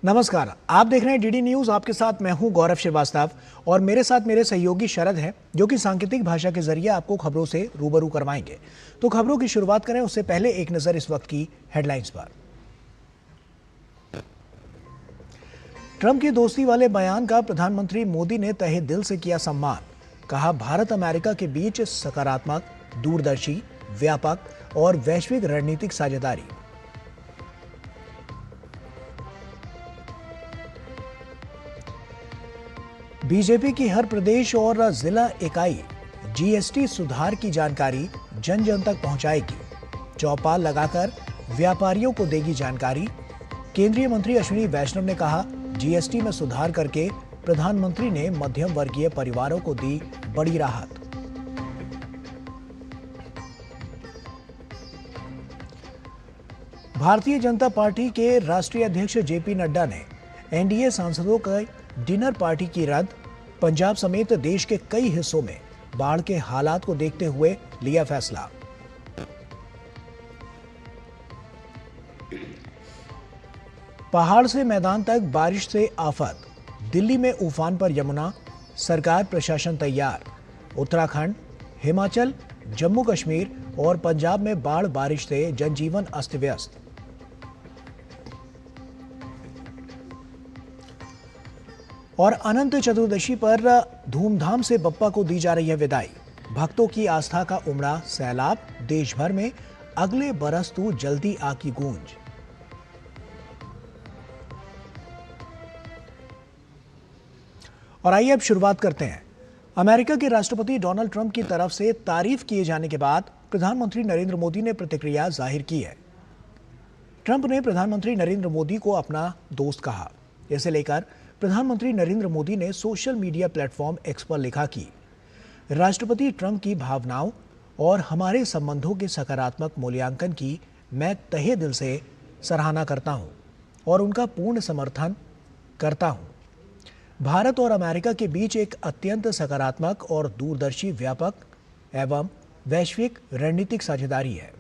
नमस्कार, आप देख रहे हैं डीडी न्यूज। आपके साथ मैं हूं गौरव श्रीवास्तव और मेरे साथ मेरे सहयोगी शरद हैं, जो कि सांकेतिक भाषा के जरिए आपको खबरों से रूबरू करवाएंगे। तो खबरों की शुरुआत करें उससे पहले एक नजर इस वक्त की हेडलाइंस पर। ट्रंप की दोस्ती वाले बयान का प्रधानमंत्री मोदी ने तहे दिल से किया सम्मान। कहा, भारत अमेरिका के बीच सकारात्मक, दूरदर्शी, व्यापक और वैश्विक रणनीतिक साझेदारी। बीजेपी की हर प्रदेश और जिला इकाई जीएसटी सुधार की जानकारी जन जन तक पहुंचाएगी। चौपाल लगाकर व्यापारियों को देगी जानकारी। केंद्रीय मंत्री अश्विनी वैष्णव ने कहा, जीएसटी में सुधार करके प्रधानमंत्री ने मध्यम वर्गीय परिवारों को दी बड़ी राहत। भारतीय जनता पार्टी के राष्ट्रीय अध्यक्ष जेपी नड्डा ने एनडीए सांसदों का डिनर पार्टी की रद्द। पंजाब समेत देश के कई हिस्सों में बाढ़ के हालात को देखते हुए लिया फैसला। पहाड़ से मैदान तक बारिश से आफत। दिल्ली में उफान पर यमुना, सरकार प्रशासन तैयार। उत्तराखंड, हिमाचल, जम्मू कश्मीर और पंजाब में बाढ़ बारिश से जनजीवन अस्त व्यस्त। और अनंत चतुर्दशी पर धूमधाम से बप्पा को दी जा रही है विदाई। भक्तों की आस्था का उमड़ा सैलाब। देश भर में अगले बरस तू जल्दी आ की गूंज। और आइए अब शुरुआत करते हैं। अमेरिका के राष्ट्रपति डोनाल्ड ट्रंप की तरफ से तारीफ किए जाने के बाद प्रधानमंत्री नरेंद्र मोदी ने प्रतिक्रिया जाहिर की है। ट्रंप ने प्रधानमंत्री नरेंद्र मोदी को अपना दोस्त कहा। इसे लेकर प्रधानमंत्री नरेंद्र मोदी ने सोशल मीडिया प्लेटफॉर्म एक्स पर लिखा कि राष्ट्रपति ट्रंप की भावनाओं और हमारे संबंधों के सकारात्मक मूल्यांकन की मैं तहे दिल से सराहना करता हूं और उनका पूर्ण समर्थन करता हूं। भारत और अमेरिका के बीच एक अत्यंत सकारात्मक और दूरदर्शी, व्यापक एवं वैश्विक रणनीतिक साझेदारी है।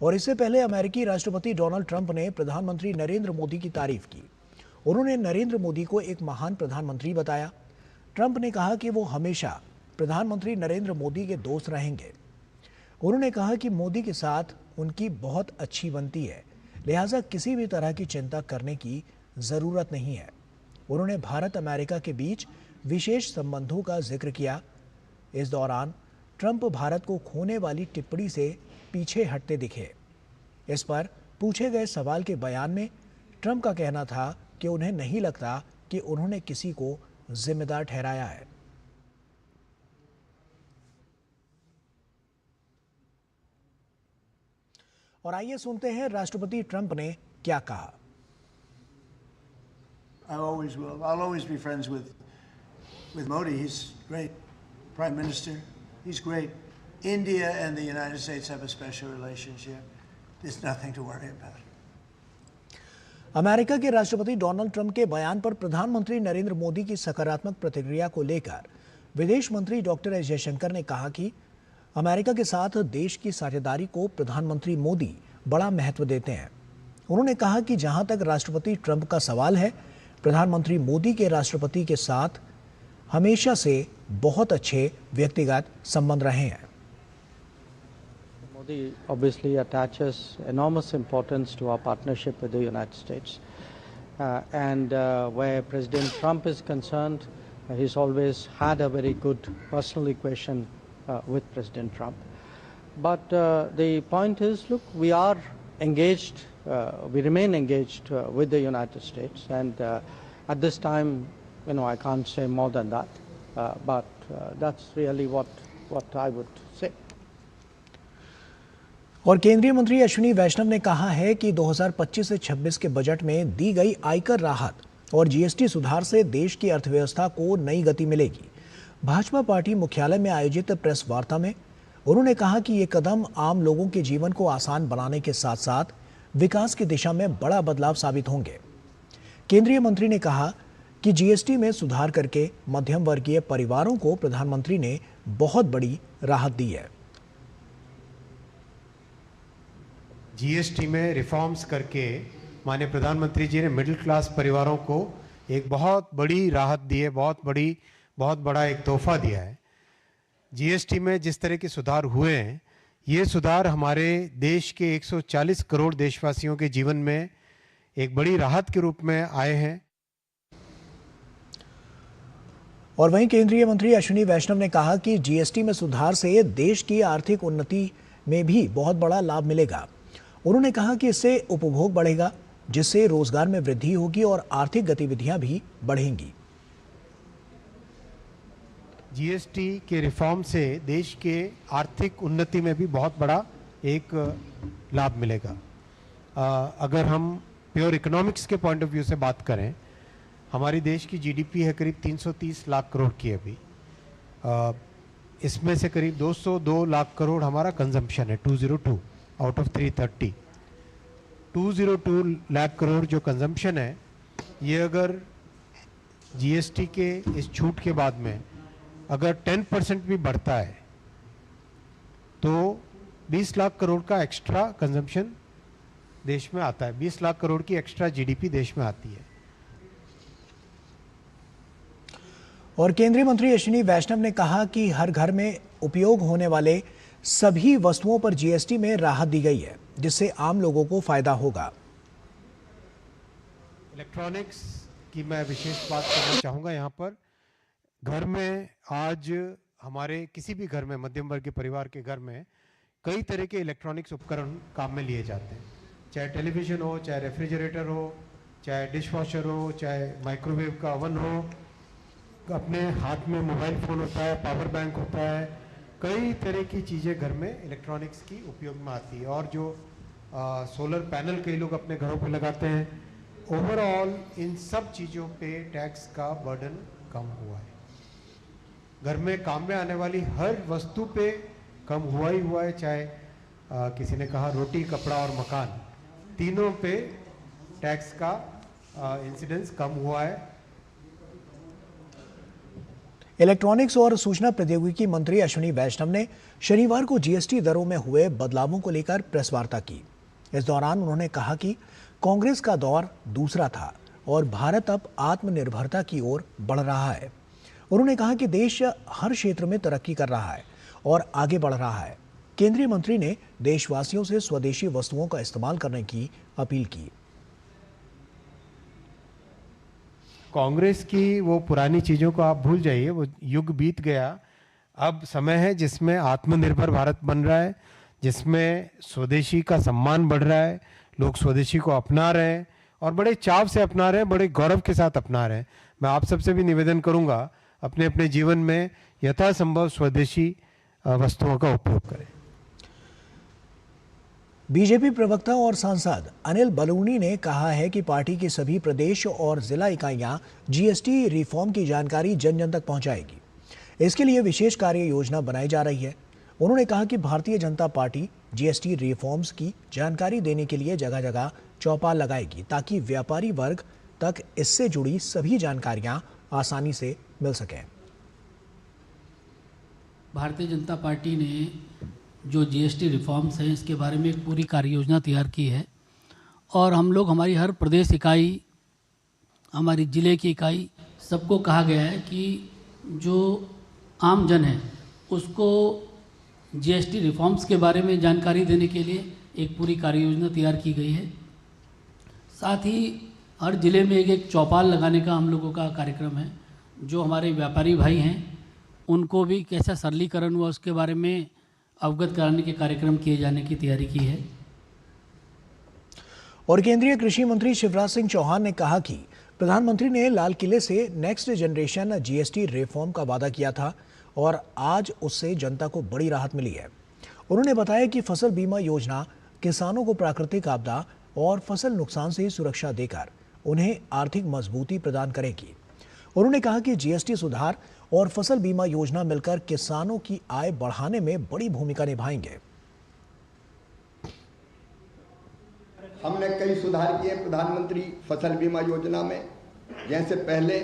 और इससे पहले अमेरिकी राष्ट्रपति डोनाल्ड ट्रंप ने प्रधानमंत्री नरेंद्र मोदी की तारीफ की। उन्होंने नरेंद्र मोदी को एक महान प्रधानमंत्री बताया। ट्रंप ने कहा कि वो हमेशा प्रधानमंत्री नरेंद्र मोदी के दोस्त रहेंगे। उन्होंने कहा कि मोदी के साथ उनकी बहुत अच्छी बनती है, लिहाजा किसी भी तरह की चिंता करने की जरूरत नहीं है। उन्होंने भारत अमेरिका के बीच विशेष संबंधों का जिक्र किया। इस दौरान ट्रंप भारत को खोने वाली टिप्पणी से पीछे हटते दिखे। इस पर पूछे गए सवाल के बयान में ट्रंप का कहना था कि उन्हें नहीं लगता कि उन्होंने किसी को जिम्मेदार ठहराया है। और आइए सुनते हैं राष्ट्रपति ट्रंप ने क्या कहा। I'll always be friends with Modi. He's great. Prime Minister, he's great. India and the United States have a special relationship. There's nothing to worry about. America के राष्ट्रपति डोनाल्ड ट्रंप के बयान पर प्रधानमंत्री नरेंद्र मोदी की सकारात्मक प्रतिक्रिया को लेकर विदेश मंत्री डॉक्टर एस जयशंकर ने कहा कि अमेरिका के साथ देश की साझेदारी को प्रधानमंत्री मोदी बड़ा महत्व देते हैं। उन्होंने कहा कि जहां तक राष्ट्रपति ट्रंप का सवाल है, प्रधानमंत्री मोदी के राष्ट्रपति के साथ हमेशा से बहुत अच्छे व्यक्तिगत संबंध रहे हैं। Modi obviously attaches enormous importance to our partnership with the United States. And where President Trump is concerned, he's always had a very good personal equation with President Trump. But the point is, look, we are engaged, we remain engaged with the United States. And at this time, I can't say more than that. But that's really what I would say. और केंद्रीय मंत्री अश्विनी वैष्णव ने कहा है कि 2025 से 26 के budget में दी गई आयकर राहत और जीएसटी सुधार से देश की अर्थव्यवस्था को नई गति मिलेगी। भाजपा पार्टी मुख्यालय में आयोजित प्रेस वार्ता में उन्होंने कहा कि ये कदम आम लोगों के जीवन को आसान बनाने के साथ साथ विकास की दिशा में बड़ा बदलाव साबित होंगे। केंद्रीय मंत्री ने कहा कि जीएसटी में सुधार करके मध्यम वर्गीय परिवारों को प्रधानमंत्री ने बहुत बड़ी राहत दी है। जीएसटी में रिफॉर्म्स करके माननीय प्रधानमंत्री जी ने मिडिल क्लास परिवारों को एक बहुत बड़ी राहत दी है, बहुत बड़ा एक तोहफा दिया है। जीएसटी में जिस तरह के सुधार हुए हैं, ये सुधार हमारे देश के 140 करोड़ देशवासियों के जीवन में एक बड़ी राहत के रूप में आए हैं। और वहीं केंद्रीय मंत्री अश्विनी वैष्णव ने कहा कि जीएसटी में सुधार से देश की आर्थिक उन्नति में भी बहुत बड़ा लाभ मिलेगा। उन्होंने कहा कि इससे उपभोग बढ़ेगा, जिससे रोजगार में वृद्धि होगी और आर्थिक गतिविधियां भी बढ़ेंगी। जीएसटी के रिफॉर्म से देश के आर्थिक उन्नति में भी बहुत बड़ा एक लाभ मिलेगा। अगर हम प्योर इकोनॉमिक्स के पॉइंट ऑफ व्यू से बात करें, हमारी देश की जीडीपी है करीब 330 लाख करोड़ की अभी। इसमें से करीब 202 लाख करोड़ हमारा कंजम्पशन है, 202 आउट ऑफ 330। 202 लाख करोड़ जो कंजम्पशन है, ये अगर जीएसटी के इस छूट के बाद में अगर 10% भी बढ़ता है तो 20 लाख करोड़ का एक्स्ट्रा कंजम्पशन देश में आता है, 20 लाख करोड़ की एक्स्ट्रा जीडीपी देश में आती है। और केंद्रीय मंत्री अश्विनी वैष्णव ने कहा कि हर घर में उपयोग होने वाले सभी वस्तुओं पर जीएसटी में राहत दी गई है, जिससे आम लोगों को फायदा होगा। इलेक्ट्रॉनिक्स की मैं विशेष बात करना चाहूँगा यहाँ पर। घर में आज हमारे किसी भी घर में, मध्यम वर्ग के परिवार के घर में कई तरह के इलेक्ट्रॉनिक्स उपकरण काम में लिए जाते हैं, चाहे टेलीविज़न हो, चाहे रेफ्रिजरेटर हो, चाहे डिशवॉशर हो, चाहे माइक्रोवेव का ओवन हो, अपने हाथ में मोबाइल फ़ोन होता है, पावर बैंक होता है, कई तरह की चीज़ें घर में इलेक्ट्रॉनिक्स की उपयोग में आती है। और जो सोलर पैनल कई लोग अपने घरों पर लगाते हैं, ओवरऑल इन सब चीज़ों पे टैक्स का बर्डन कम हुआ है। घर में काम में आने वाली हर वस्तु पे कम हुआ ही हुआ है, चाहे किसी ने कहा रोटी, कपड़ा और मकान, तीनों पे टैक्स का इंसिडेंस कम हुआ है। इलेक्ट्रॉनिक्स और सूचना प्रौद्योगिकी मंत्री अश्विनी वैष्णव ने शनिवार को जीएसटी दरों में हुए बदलावों को लेकर प्रेस वार्ता की। इस दौरान उन्होंने कहा कि कांग्रेस का दौर दूसरा था और भारत अब आत्मनिर्भरता की ओर बढ़ रहा है। उन्होंने कहा कि देश हर क्षेत्र में तरक्की कर रहा है और आगे बढ़ रहा है। केंद्रीय मंत्री ने देशवासियों से स्वदेशी वस्तुओं का इस्तेमाल करने की अपील की। कांग्रेस की वो पुरानी चीज़ों को आप भूल जाइए, वो युग बीत गया। अब समय है जिसमें आत्मनिर्भर भारत बन रहा है, जिसमें स्वदेशी का सम्मान बढ़ रहा है, लोग स्वदेशी को अपना रहे हैं और बड़े चाव से अपना रहे हैं, बड़े गौरव के साथ अपना रहे हैं। मैं आप सबसे भी निवेदन करूंगा, अपने अपने जीवन में यथासंभव स्वदेशी वस्तुओं का उपयोग करें। बीजेपी प्रवक्ता और सांसद अनिल बलूनी ने कहा है कि पार्टी की सभी प्रदेश और जिला इकाइयां जीएसटी रिफॉर्म की जानकारी जन जन तक पहुंचाएगी। इसके लिए विशेष कार्य योजना बनाई जा रही है। उन्होंने कहा कि Bharatiya Janata party GST reforms की जानकारी देने के लिए जगह जगह चौपाल लगाएगी, ताकि व्यापारी वर्ग तक इससे जुड़ी सभी जानकारियां आसानी से मिल सकें। भारतीय जनता पार्टी ने जो जीएसटी रिफॉर्म्स हैं, इसके बारे में एक पूरी कार्य योजना तैयार की है और हम लोग, हमारी हर प्रदेश इकाई, हमारी ज़िले की इकाई, सबको कहा गया है कि जो आम जन है उसको जीएसटी रिफॉर्म्स के बारे में जानकारी देने के लिए एक पूरी कार्य योजना तैयार की गई है। साथ ही हर ज़िले में एक चौपाल लगाने का हम लोगों का कार्यक्रम है। जो हमारे व्यापारी भाई हैं उनको भी कैसा सरलीकरण हुआ उसके बारे में अवगत कराने के कार्यक्रम किए जाने की तैयारी की है। और केंद्रीय कृषि मंत्री शिवराज सिंह चौहान ने कहा कि प्रधानमंत्री ने लाल किले से नेक्स्ट जनरेशन जीएसटी रिफॉर्म का वादा किया था और आज उससे जनता को बड़ी राहत मिली है। उन्होंने बताया कि फसल बीमा योजना किसानों को प्राकृतिक आपदा और फसल नुकसान से सुरक्षा देकर उन्हें आर्थिक मजबूती प्रदान करेगी। उन्होंने कहा कि जीएसटी सुधार और फसल बीमा योजना मिलकर किसानों की आय बढ़ाने में बड़ी भूमिका निभाएंगे। हमने कई सुधार किए प्रधानमंत्री फसल बीमा योजना में। जैसे पहले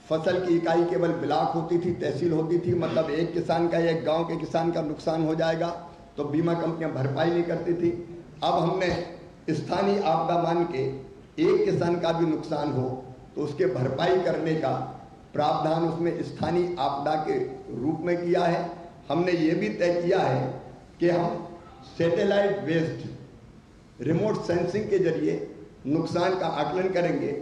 फसल की इकाई केवल ब्लॉक होती थी, तहसील होती थी, मतलब एक किसान का, एक गांव के किसान का नुकसान हो जाएगा तो बीमा कंपनियां भरपाई नहीं करती थी। अब हमने स्थानीय आपदा मान के एक किसान का भी नुकसान हो तो उसके भरपाई करने का प्रावधान उसमें स्थानीय आपदा के रूप में किया है। हमने ये भी तय किया है कि हम सैटेलाइट बेस्ड रिमोट सेंसिंग के जरिए नुकसान का आकलन करेंगे।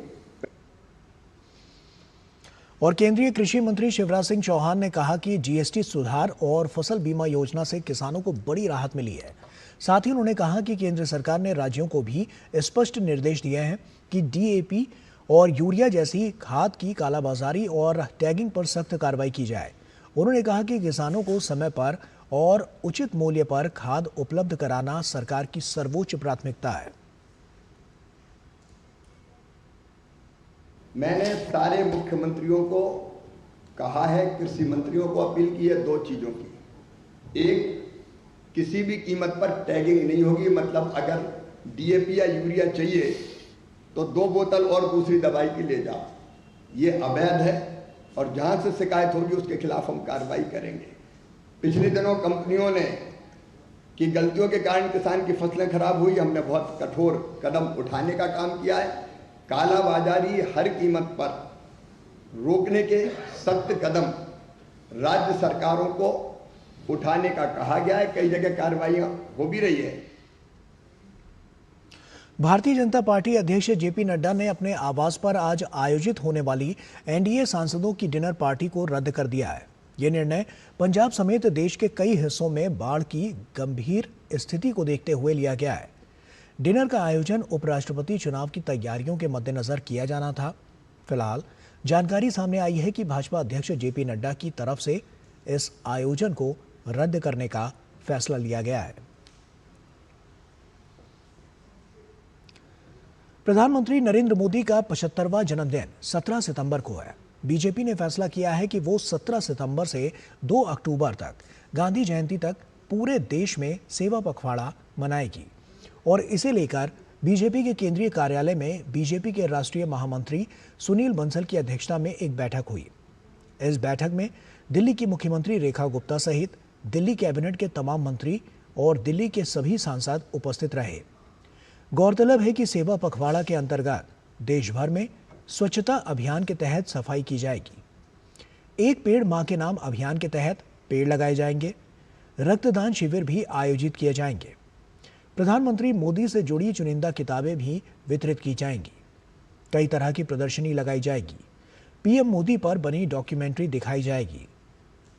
और केंद्रीय कृषि मंत्री शिवराज सिंह चौहान ने कहा कि जीएसटी सुधार और फसल बीमा योजना से किसानों को बड़ी राहत मिली है। साथ ही उन्होंने कहा कि केंद्र सरकार ने राज्यों को भी स्पष्ट निर्देश दिए हैं कि डीएपी और यूरिया जैसी खाद की कालाबाजारी और टैगिंग पर सख्त कार्रवाई की जाए। उन्होंने कहा कि किसानों को समय पर और उचित मूल्य पर खाद उपलब्ध कराना सरकार की सर्वोच्च प्राथमिकता है। मैंने सारे मुख्यमंत्रियों को कहा है, कृषि मंत्रियों को अपील की है 2 चीज़ों की। एक, किसी भी कीमत पर टैगिंग नहीं होगी, मतलब अगर डीएपी या यूरिया चाहिए तो 2 बोतल और दूसरी दवाई की ले जाओ। ये अवैध है और जहाँ से शिकायत होगी उसके खिलाफ हम कार्रवाई करेंगे। पिछले दिनों कंपनियों ने की गलतियों के कारण किसान की फसलें खराब हुई, हमने बहुत कठोर कदम उठाने का काम किया है। कालाबाजारी हर कीमत पर रोकने के सख्त कदम राज्य सरकारों को उठाने का कहा गया है। कई जगह कार्रवाइयां हो भी रही है। भारतीय जनता पार्टी अध्यक्ष जेपी नड्डा ने अपने आवास पर आज आयोजित होने वाली एनडीए सांसदों की डिनर पार्टी को रद्द कर दिया है। यह निर्णय पंजाब समेत देश के कई हिस्सों में बाढ़ की गंभीर स्थिति को देखते हुए लिया गया है। डिनर का आयोजन उपराष्ट्रपति चुनाव की तैयारियों के मद्देनजर किया जाना था। फिलहाल जानकारी सामने आई है कि भाजपा अध्यक्ष जेपी नड्डा की तरफ से इस आयोजन को रद्द करने का फैसला लिया गया है। प्रधानमंत्री नरेंद्र मोदी का 75वां जन्मदिन 17 सितंबर को है। बीजेपी ने फैसला किया है कि वो 17 सितंबर से 2 अक्टूबर तक गांधी जयंती तक पूरे देश में सेवा पखवाड़ा मनाएगी और इसे लेकर बीजेपी के केंद्रीय कार्यालय में बीजेपी के राष्ट्रीय महामंत्री सुनील बंसल की अध्यक्षता में एक बैठक हुई। इस बैठक में दिल्ली की मुख्यमंत्री रेखा गुप्ता सहित दिल्ली कैबिनेट के तमाम मंत्री और दिल्ली के सभी सांसद उपस्थित रहे। गौरतलब है कि सेवा पखवाड़ा के अंतर्गत देश भर में स्वच्छता अभियान के तहत सफाई की जाएगी। एक पेड़ मां के नाम अभियान के तहत पेड़ लगाए जाएंगे। रक्तदान शिविर भी आयोजित किए जाएंगे। प्रधानमंत्री मोदी से जुड़ी चुनिंदा किताबें भी वितरित की जाएंगी। कई तरह की प्रदर्शनी लगाई जाएगी। पीएम मोदी पर बनी डॉक्यूमेंट्री दिखाई जाएगी।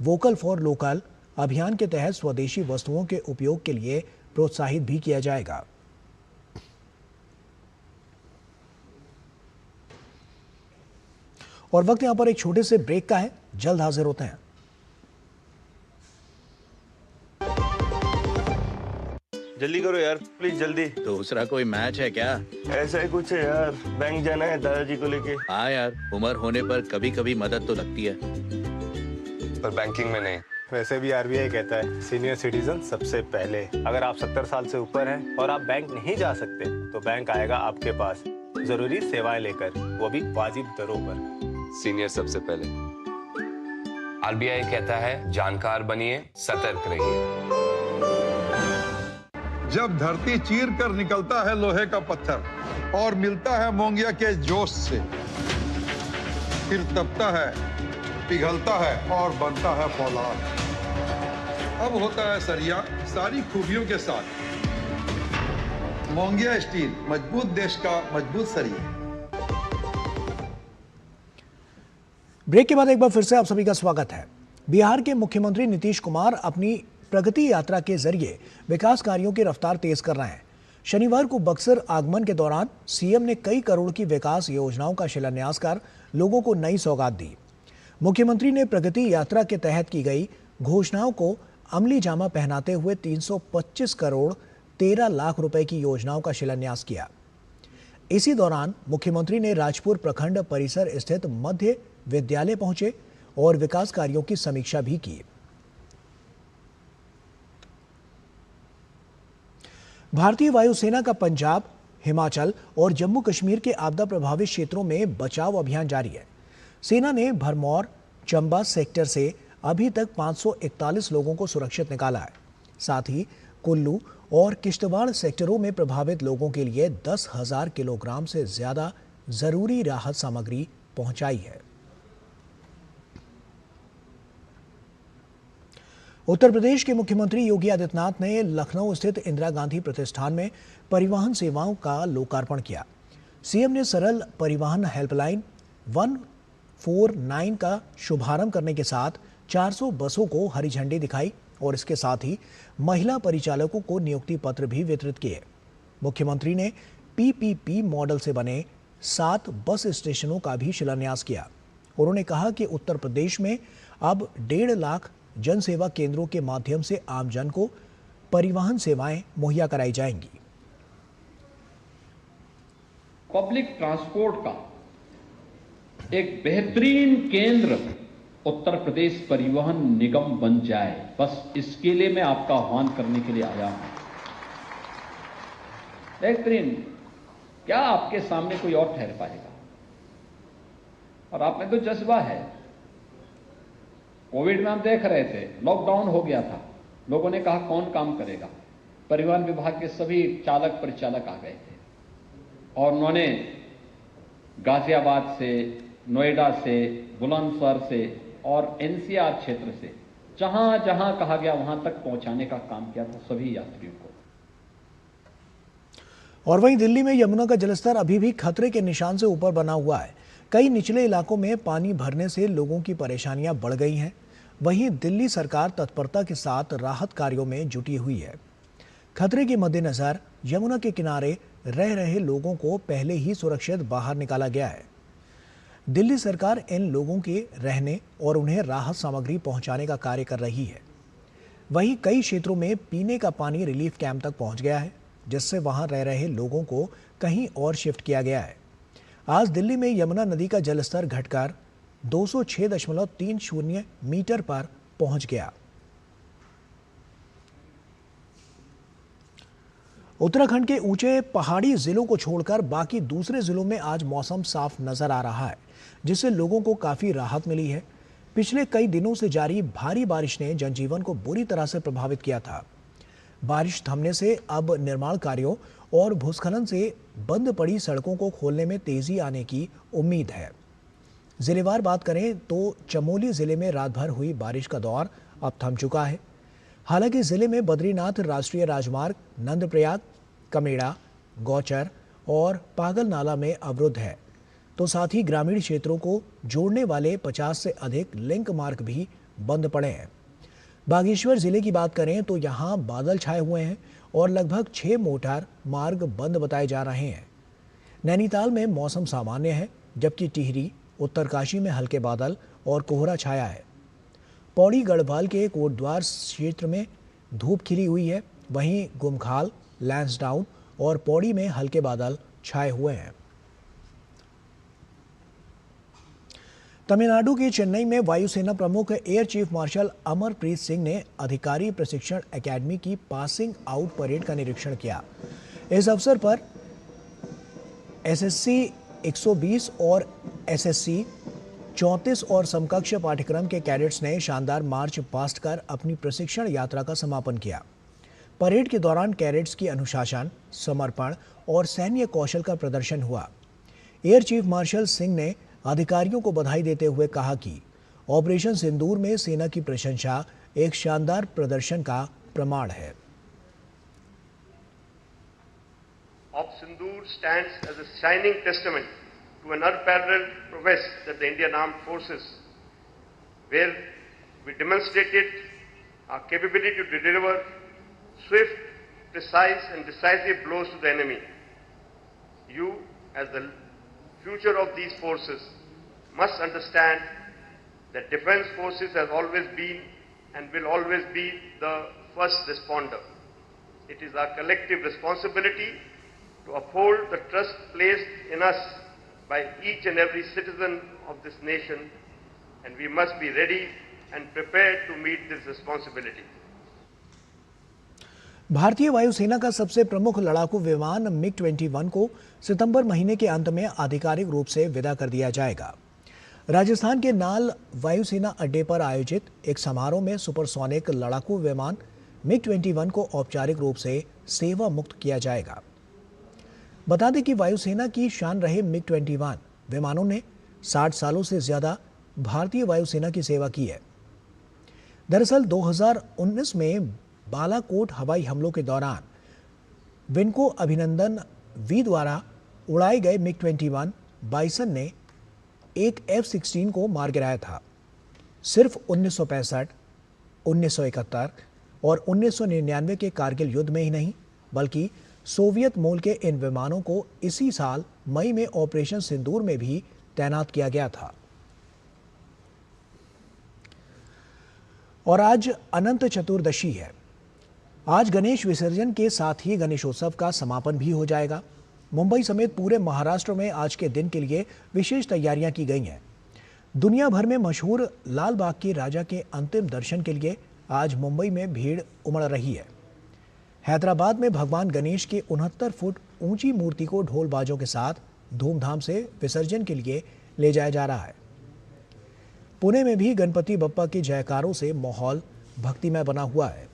वोकल फॉर लोकल अभियान के तहत स्वदेशी वस्तुओं के उपयोग के लिए प्रोत्साहित भी किया जाएगा। और वक्त यहां पर एक छोटे से ब्रेक का है। जल्द हाजिर होते हैं। जल्दी करो यार, प्लीज जल्दी। दूसरा कोई मैच है क्या? ऐसा ही कुछ है यार, बैंक जाना है दादाजी को लेके। हाँ यार, उम्र होने पर कभी कभी मदद तो लगती है, पर बैंकिंग में नहीं। वैसे भी आरबीआई कहता है सीनियर सिटीजन सबसे पहले। अगर आप 70 साल से ऊपर हैं और आप बैंक नहीं जा सकते तो बैंक आएगा आपके पास जरूरी सेवाएं लेकर, वो भी वाजिब दरों पर। सीनियर सबसे पहले। आरबीआई कहता है जानकार बनिए, सतर्क रहिए। जब धरती चीर कर निकलता है लोहे का पत्थर और मिलता है मोंगिया के जोश से, फिर तपता है, पिघलता है और बनता है फौलाद। अब होता है सरिया सारी खूबियों के साथ। मोंगिया स्टील, मजबूत देश का मजबूत सरिया। ब्रेक के बाद एक बार फिर से आप सभी का स्वागत है। बिहार के मुख्यमंत्री नीतीश कुमार अपनी प्रगति यात्रा के जरिए विकास कार्यों की रफ्तार तेज कर रहे हैं। शनिवार को बक्सर आगमन के दौरान सीएम ने कई करोड़ की विकास योजनाओं का शिलान्यास कर लोगों को नई सौगात दी। मुख्यमंत्री ने प्रगति यात्रा के तहत की गई घोषणाओं को अमली जामा पहनाते हुए 325 करोड़ 13 लाख रुपए की योजनाओं का शिलान्यास किया। इसी दौरान मुख्यमंत्री ने राजपुर प्रखंड परिसर स्थित मध्य विद्यालय पहुंचे और विकास कार्यों की समीक्षा भी की। भारतीय वायुसेना का पंजाब, हिमाचल और जम्मू कश्मीर के आपदा प्रभावित क्षेत्रों में बचाव अभियान जारी है। सेना ने भरमौर, चंबा सेक्टर से अभी तक 541 लोगों को सुरक्षित निकाला है। साथ ही कुल्लू और किश्तवाड़ सेक्टरों में प्रभावित लोगों के लिए 10,000 किलोग्राम से ज्यादा जरूरी राहत सामग्री पहुंचाई है। उत्तर प्रदेश के मुख्यमंत्री योगी आदित्यनाथ ने लखनऊ स्थित इंदिरा गांधी प्रतिष्ठान में परिवहन सेवाओं का लोकार्पण किया। सीएम ने सरल परिवहन हेल्पलाइन 149 का शुभारंभ करने के साथ 400 बसों को हरी झंडी दिखाई और इसके साथ ही महिला परिचालकों को नियुक्ति पत्र भी वितरित किए। मुख्यमंत्री ने पीपीपी मॉडल से बने 7 बस स्टेशनों का भी शिलान्यास किया। उन्होंने कहा कि उत्तर प्रदेश में अब 1.5 लाख जन सेवा केंद्रों के माध्यम से आमजन को परिवहन सेवाएं मुहैया कराई जाएंगी। पब्लिक ट्रांसपोर्ट का एक बेहतरीन केंद्र उत्तर प्रदेश परिवहन निगम बन जाए, बस इसके लिए मैं आपका आह्वान करने के लिए आया हूं। बेहतरीन क्या आपके सामने कोई और ठहर पाएगा? और आप में तो जज्बा है। कोविड में हम देख रहे थे, लॉकडाउन हो गया था, लोगों ने कहा कौन काम करेगा। परिवहन विभाग के सभी चालक परिचालक आ गए थे और उन्होंने गाजियाबाद से, नोएडा से, बुलंदशहर से और एनसीआर क्षेत्र से जहां जहां कहा गया वहां तक पहुंचाने का काम किया था सभी यात्रियों को। और वहीं दिल्ली में यमुना का जलस्तर अभी भी खतरे के निशान से ऊपर बना हुआ है। कई निचले इलाकों में पानी भरने से लोगों की परेशानियां बढ़ गई हैं। वहीं दिल्ली सरकार तत्परता के साथ राहत कार्यों में जुटी हुई है। खतरे के मद्देनजर यमुना के किनारे रह रहे लोगों को पहले ही सुरक्षित बाहर निकाला गया है। दिल्ली सरकार इन लोगों के रहने और उन्हें राहत सामग्री पहुंचाने का कार्य कर रही है। वहीं कई क्षेत्रों में पीने का पानी रिलीफ कैंप तक पहुंच गया है, जिससे वहां रह रहे लोगों को कहीं और शिफ्ट किया गया है। आज दिल्ली में यमुना नदी का जलस्तर घटकर 206.30 मीटर पर पहुंच गया। उत्तराखंड के ऊंचे पहाड़ी जिलों को छोड़कर बाकी दूसरे जिलों में आज मौसम साफ नजर आ रहा है, जिससे लोगों को काफी राहत मिली है। पिछले कई दिनों से जारी भारी बारिश ने जनजीवन को बुरी तरह से प्रभावित किया था। बारिश थमने से अब निर्माण कार्यों और भूस्खलन से बंद पड़ी सड़कों को खोलने में तेजी आने की उम्मीद है। जिलेवार बात करें तो चमोली जिले में रात भर हुई बारिश का दौर अब थम चुका है। हालांकि जिले में बद्रीनाथ राष्ट्रीय राजमार्ग नंदप्रयाग, कमेड़ा, गौचर और पागल नाला में अवरुद्ध है, तो साथ ही ग्रामीण क्षेत्रों को जोड़ने वाले 50 से अधिक लिंक मार्ग भी बंद पड़े हैं। बागेश्वर जिले की बात करें तो यहां बादल छाए हुए हैं और लगभग 6 मोटर मार्ग बंद बताए जा रहे हैं। नैनीताल में मौसम सामान्य है, जबकि टिहरी, उत्तरकाशी में हल्के बादल और कोहरा छाया है। पौड़ी गढ़वाल के कोटद्वार क्षेत्र में धूप खिली हुई है। वहीं गुमखाल, लैंसडाउन और पौड़ी में हल्के बादल छाए हुए हैं। तमिलनाडु के चेन्नई में वायुसेना प्रमुख air chief marshal Amarpreet Singh ने अधिकारी प्रशिक्षण एकेडमी की पासिंग आउट परेड का निरीक्षण किया। इस अवसर पर एसएससी 120 और एसएससी 34 और समकक्ष पाठ्यक्रम के कैडेट्स ने शानदार मार्च पास्ट कर अपनी प्रशिक्षण यात्रा का समापन किया। परेड के दौरान कैडेट्स की अनुशासन, समर्पण और सैन्य कौशल का प्रदर्शन हुआ। एयर चीफ मार्शल सिंह ने अधिकारियों को बधाई देते हुए कहा कि ऑपरेशन सिंदूर में सेना की प्रशंसा एक शानदार प्रदर्शन का प्रमाण है। Op Sindoor stands as a shining testament to an unparalleled prowess that the Indian Armed Forces, where we demonstrated our capability to deliver swift, precise and decisive blows to the enemy. You, as the future of these forces, must understand that Defence Forces has always been and will always be the first responder. It is our collective responsibility to uphold the trust placed in us by each and every citizen of this nation, and we must be ready and prepared to meet this responsibility. भारतीय वायुसेना का सबसे प्रमुख लड़ाकू विमान मिग-21 को सितंबर महीने के अंत में आधिकारिक रूप से विदा कर दिया जाएगा। राजस्थान के नाल वायुसेना अड्डे पर आयोजित एक समारोह में सुपरसोनिक लड़ाकू विमान MiG-21 को औपचारिक रूप से सेवा मुक्त किया जाएगा। बता दें कि वायुसेना की शान रहे MiG-21 विमानों ने 60 सालों से ज्यादा भारतीय वायुसेना की सेवा की है। दरअसल 2019 में बालाकोट हवाई हमलों के दौरान विनको अभिनंदन वी द्वारा उड़ाए गए MiG-21 बाइसन ने एक F-16 को मार गिराया था। सिर्फ 1965, 1971 और 1999 के कारगिल युद्ध में ही नहीं, बल्कि सोवियत मूल के इन विमानों को इसी साल मई में ऑपरेशन सिंदूर में भी तैनात किया गया था। और आज अनंत चतुर्दशी है। आज गणेश विसर्जन के साथ ही गणेशोत्सव का समापन भी हो जाएगा। मुंबई समेत पूरे महाराष्ट्र में आज के दिन के लिए विशेष तैयारियां की गई हैं। दुनिया भर में मशहूर लाल बाग के राजा के अंतिम दर्शन के लिए आज मुंबई में भीड़ उमड़ रही है। हैदराबाद में भगवान गणेश की 69 फुट ऊंची मूर्ति को ढोल बाजों के साथ धूमधाम से विसर्जन के लिए ले जाया जा रहा है। पुणे में भी गणपति बप्पा के जयकारों से माहौल भक्तिमय बना हुआ है।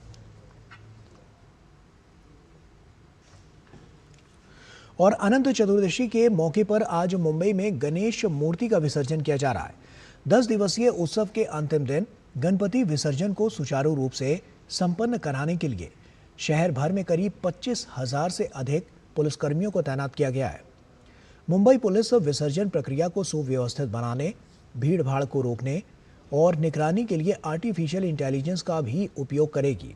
और अनंत चतुर्दशी के मौके पर आज मुंबई में गणेश मूर्ति का विसर्जन किया जा रहा है। 10 दिवसीय उत्सव के अंतिम दिन गणपति विसर्जन को सुचारू रूप से संपन्न कराने के लिए शहर भर में करीब 25,000 से अधिक पुलिसकर्मियों को तैनात किया गया है। मुंबई पुलिस विसर्जन प्रक्रिया को सुव्यवस्थित बनाने, भीड़ भाड़ को रोकने और निगरानी के लिए आर्टिफिशियल इंटेलिजेंस का भी उपयोग करेगी।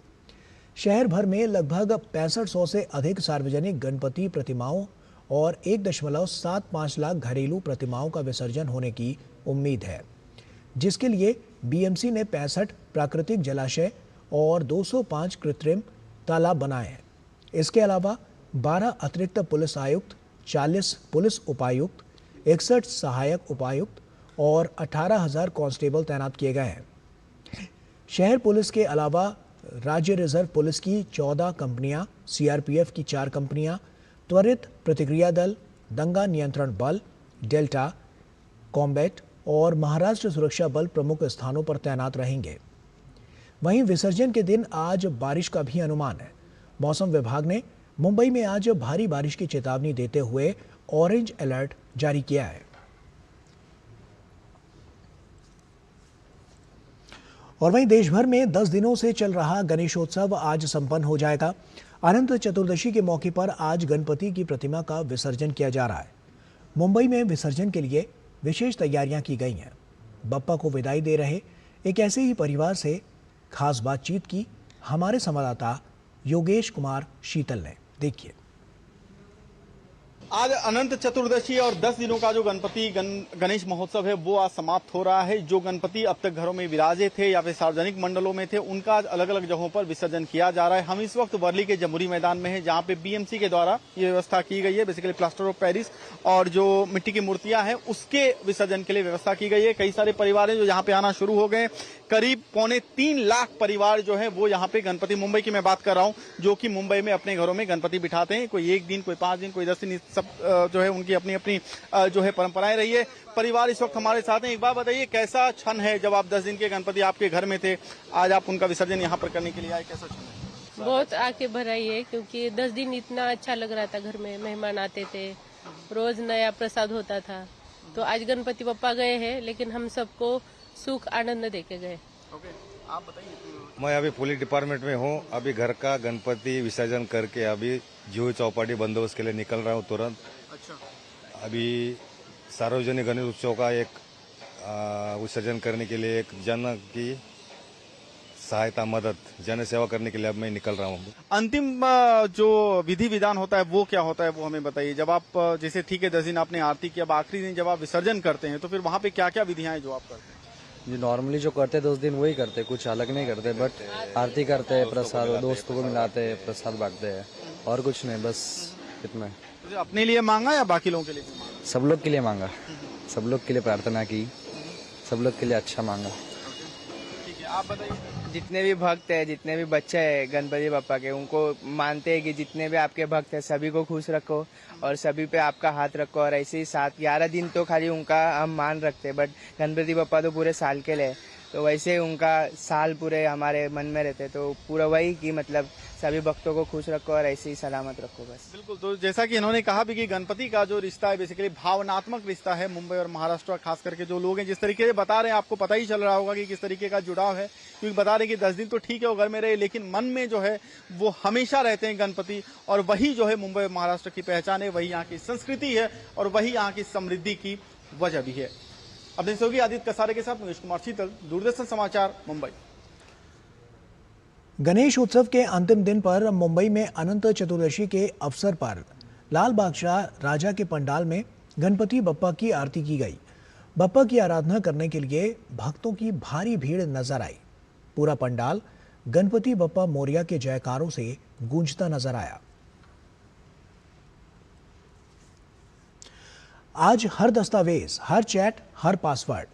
शहर भर में लगभग 6500 से अधिक सार्वजनिक गणपति प्रतिमाओं और 1.75 लाख घरेलू प्रतिमाओं का विसर्जन होने की उम्मीद है, जिसके लिए बीएमसी ने 65 प्राकृतिक जलाशय और 205 कृत्रिम तालाब बनाए हैं। इसके अलावा 12 अतिरिक्त पुलिस आयुक्त, 40 पुलिस उपायुक्त, 61 सहायक उपायुक्त और 18,000 कांस्टेबल तैनात किए गए हैं। शहर पुलिस के अलावा राज्य रिजर्व पुलिस की 14 कंपनियां, सीआरपीएफ की 4 कंपनियां, त्वरित प्रतिक्रिया दल, दंगा नियंत्रण बल, डेल्टा, कॉम्बैट और महाराष्ट्र सुरक्षा बल प्रमुख स्थानों पर तैनात रहेंगे। वहीं विसर्जन के दिन आज बारिश का भी अनुमान है। मौसम विभाग ने मुंबई में आज भारी बारिश की चेतावनी देते हुए ऑरेंज अलर्ट जारी किया है। और वहीं देश भर में 10 दिनों से चल रहा गणेशोत्सव आज संपन्न हो जाएगा। अनंत चतुर्दशी के मौके पर आज गणपति की प्रतिमा का विसर्जन किया जा रहा है। मुंबई में विसर्जन के लिए विशेष तैयारियां की गई हैं। बप्पा को विदाई दे रहे एक ऐसे ही परिवार से खास बातचीत की हमारे संवाददाता योगेश कुमार शीतल ने। देखिए। आज अनंत चतुर्दशी और 10 दिनों का जो गणेश महोत्सव है वो आज समाप्त हो रहा है। जो गणपति अब तक घरों में विराजे थे या फिर सार्वजनिक मंडलों में थे, उनका आज अलग अलग जगहों पर विसर्जन किया जा रहा है। हम इस वक्त वर्ली के जमुरी मैदान में हैं, जहां पे बीएमसी के द्वारा ये व्यवस्था की गई है। बेसिकली प्लास्टर ऑफ पेरिस और जो मिट्टी की मूर्तियां हैं उसके विसर्जन के लिए व्यवस्था की गई है। कई सारे परिवार हैं जो यहाँ पे आना शुरू हो गए। करीब 3.25 लाख परिवार जो है वो यहाँ पे गणपति, मुंबई की मैं बात कर रहा हूँ, जो कि मुंबई में अपने घरों में गणपति बिठाते हैं। कोई 1 दिन, कोई 5 दिन, कोई 10 दिन, सब जो है उनकी अपनी अपनी जो है परंपराएं रही है। परिवार इस वक्त हमारे साथ हैं। एक बात बताइए, कैसा क्षण है जब आप 10 दिन के गणपति आपके घर में थे, आज आप उनका विसर्जन यहाँ पर करने के लिए आए, कैसा क्षण है? बहुत आंखें भर आई है, क्योंकि 10 दिन इतना अच्छा लग रहा था। घर में मेहमान आते थे, रोज नया प्रसाद होता था। तो आज गणपति बप्पा गए हैं, लेकिन हम सबको सुख आनंद देके गए। आप बताइए। मैं अभी पुलिस डिपार्टमेंट में हूँ। अभी घर का गणपति विसर्जन करके अभी जूही चौपाटी बंदोबस्त के लिए निकल रहा हूँ तुरंत। अच्छा। अभी सार्वजनिक गणेश उत्सव का एक विसर्जन करने के लिए एक जन की सहायता, मदद, जन सेवा करने के लिए अब मैं निकल रहा हूँ। अंतिम जो विधि विधान होता है वो क्या होता है, वो हमें बताइए। जब आप जैसे ठीक है 10 दिन आपने आरती की, अब आखिरी दिन जब आप विसर्जन करते हैं तो फिर वहाँ पे क्या क्या विधियां हैं जो आप करते हैं? जो नॉर्मली जो करते 10 दिन वही करते, कुछ अलग नहीं करते। बट आरती करते हैं, प्रसाद दोस्तों को मिलाते हैं, प्रसाद बांटते हैं, और कुछ नहीं, बस इतना। तो अपने लिए मांगा या बाकी लोगों के लिए? सब लोग के लिए मांगा, सब लोग के लिए प्रार्थना की, सब लोग के लिए अच्छा मांगा। ठीक है, आप बताइए। जितने भी भक्त है, जितने भी बच्चे हैं गणपति बप्पा के, उनको मानते हैं कि जितने भी आपके भक्त हैं सभी को खुश रखो और सभी पे आपका हाथ रखो। और ऐसे ही 7-11 दिन तो खाली उनका हम मान रखते हैं, बट गणपति बप्पा तो पूरे साल के लिए। तो वैसे उनका साल पूरे हमारे मन में रहते, तो पूरा वही कि मतलब सभी भक्तों को खुश रखो और ऐसे ही सलामत रखो बस। बिल्कुल, तो जैसा कि इन्होंने कहा भी कि गणपति का जो रिश्ता है बेसिकली भावनात्मक रिश्ता है मुंबई और महाराष्ट्र, खास करके जो लोग हैं जिस तरीके से बता रहे हैं आपको पता ही चल रहा होगा कि किस तरीके का जुड़ाव है, क्योंकि बता रहे हैं कि 10 दिन तो ठीक है वो घर में रहे, लेकिन मन में जो है वो हमेशा रहते हैं गणपति, और वही जो है मुंबई और महाराष्ट्र की पहचान है, वही यहाँ की संस्कृति है और वही यहाँ की समृद्धि की वजह भी है। अपने सहयोगी आदित्य कसारे के साथ मनीष कुमार शीतल, दूरदर्शन समाचार, मुंबई। गणेश उत्सव के अंतिम दिन पर मुंबई में अनंत चतुर्दशी के अवसर पर लाल बादशाह राजा के पंडाल में गणपति बप्पा की आरती की गई। बप्पा की आराधना करने के लिए भक्तों की भारी भीड़ नजर आई। पूरा पंडाल गणपति बप्पा मोरिया के जयकारों से गूंजता नजर आया। आज हर दस्तावेज, हर चैट, हर पासवर्ड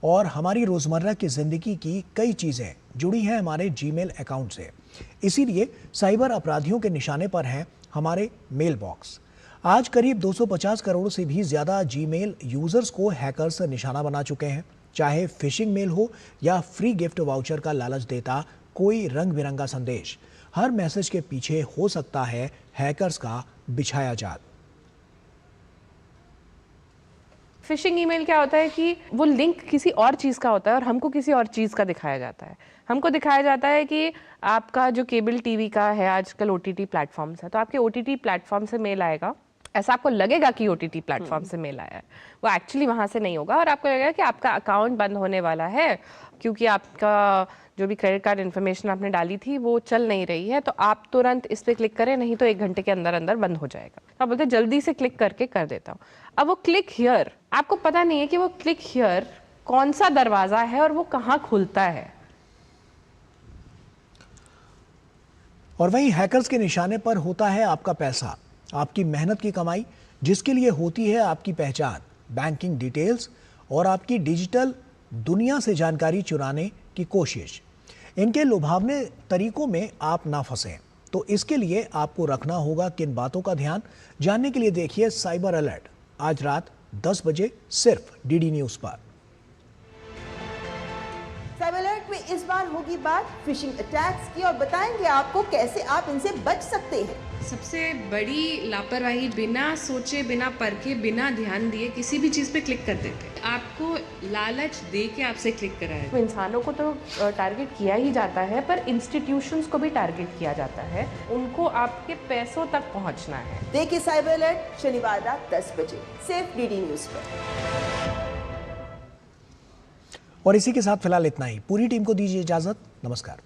और हमारी रोजमर्रा की जिंदगी की कई चीजें जुड़ी हैं हमारे जीमेल अकाउंट से। इसीलिए साइबर अपराधियों के निशाने पर हैं हमारे मेल बॉक्स। आज करीब 250 करोड़ से भी ज्यादा जीमेल यूजर्स को हैकर्स निशाना बना चुके हैं। चाहे फिशिंग मेल हो या फ्री गिफ्ट वाउचर का लालच देता कोई रंग बिरंगा संदेश, हर मैसेज के पीछे हो सकता है हैकर्स का बिछाया जाल। फिशिंग ईमेल क्या होता है कि वो लिंक किसी और चीज़ का होता है और हमको किसी और चीज़ का दिखाया जाता है। हमको दिखाया जाता है कि आपका जो केबल टीवी का है, आजकल OTT प्लेटफॉर्म्स है, तो आपके OTT प्लेटफॉर्म से मेल आएगा। ऐसा आपको लगेगा कि OTT प्लेटफॉर्म से मेल आया है, वो एक्चुअली वहाँ से नहीं होगा और आपको लगेगा कि आपका अकाउंट बंद होने वाला है क्योंकि आपका जो भी क्रेडिट कार्ड इन्फॉर्मेशन आपने डाली थी वो चल नहीं रही है, तो आप तुरंत इस पर क्लिक करें, नहीं तो 1 घंटे के अंदर अंदर बंद हो जाएगा। तो आप बोलते जल्दी से क्लिक करके कर देता हूँ। अब वो क्लिक हियर, आपको पता नहीं है कि वो क्लिक हियर कौन सा दरवाजा है और वो कहाँ खुलता है। और वहीं हैकर्स के निशाने पर होता है आपका पैसा, आपकी मेहनत की कमाई, जिसके लिए होती है आपकी पहचान, बैंकिंग डिटेल्स और आपकी डिजिटल दुनिया से जानकारी चुराने की कोशिश। इनके लुभावने तरीकों में आप ना फंसें, तो इसके लिए आपको रखना होगा किन बातों का ध्यान। जानने के लिए देखिए साइबर अलर्ट आज रात 10 बजे सिर्फ DD न्यूज पर। साइबर अलर्ट में इस बार होगी बात फिशिंग अटैक्स की और बताएंगे आपको कैसे आप इनसे बच सकते हैं। सबसे बड़ी लापरवाही बिना सोचे, बिना परखे, बिना ध्यान दिए किसी भी चीज़ पे क्लिक कर देते। आपको लालच दे के आपसे क्लिक कराया। तो इंसानों को तो टारगेट किया ही जाता है, पर इंस्टीट्यूशंस को भी टारगेट किया जाता है। उनको आपके पैसों तक पहुंचना है। देखिए साइबर अलर्ट शनिवार रात 10 बजे सिर्फ DD न्यूज पर। और इसी के साथ फिलहाल इतना ही। पूरी टीम को दीजिए इजाजत। नमस्कार।